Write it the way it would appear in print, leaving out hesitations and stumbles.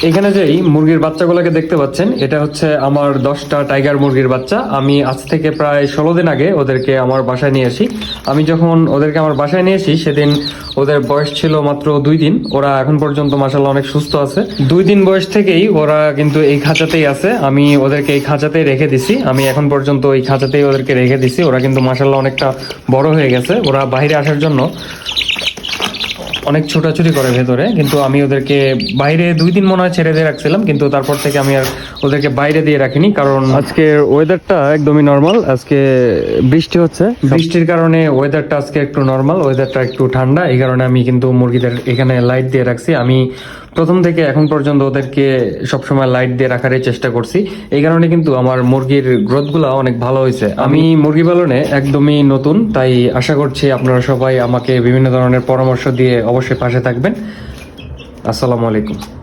এখানে যেই মুরগির বাচ্চাগুলোকে দেখতে পাচ্ছেন, এটা হচ্ছে আমার 10টা টাইগার মুরগির বাচ্চা। আমি আজ থেকে প্রায় 16 দিন আগে ওদেরকে আমার বাসায় নিয়ে আসি। আমি যখন ওদেরকে আমার বাসায় নিয়ে আসি সেদিন ওদের বয়স ছিল মাত্র 2 দিন। ওরা এখন পর্যন্ত মাশাআল্লাহ অনেক সুস্থ আছে। 2 দিন বয়স থেকেই ওরা কিন্তু এই খাঁচাতেই আছে। আমি ওদেরকে এই খাঁচাতেই রেখে দিছি। আমি এখন পর্যন্ত এই খাঁচাতেই ওদেরকে রেখে দিছি। ওরা কিন্তু মাশাআল্লাহ অনেকটা বড় হয়ে গেছে। ওরা বাইরে আসার জন্য অনেক ছোটাছুটি করে ভেতরে, কিন্তু আমি ওদেরকে বাইরে 2 দিন মনে হয় ছেড়ে দিয়ে রাখছিলাম, কিন্তু তারপর থেকে আমি আর ওদেরকে বাইরে দিয়ে রাখিনি, কারণ আজকের ওয়েদারটা একদমই নর্মাল। আজকে বৃষ্টি হচ্ছে, বৃষ্টির কারণে ওয়েদারটা আজকে একটু নর্মাল, ওয়েদারটা একটু ঠান্ডা। এই কারণে আমি কিন্তু মুরগিদের এখানে লাইট দিয়ে রাখছি। আমি প্রথম থেকে এখন পর্যন্ত ওদেরকে সবসময় লাইট দিয়ে রাখারই চেষ্টা করছি। এই কারণে কিন্তু আমার মুরগির গ্রোথগুলো অনেক ভালো হয়েছে। আমি মুরগি পালনে একদমই নতুন, তাই আশা করছি আপনারা সবাই আমাকে বিভিন্ন ধরনের পরামর্শ দিয়ে অবশ্যই পাশে থাকবেন। আসসালামু আলাইকুম।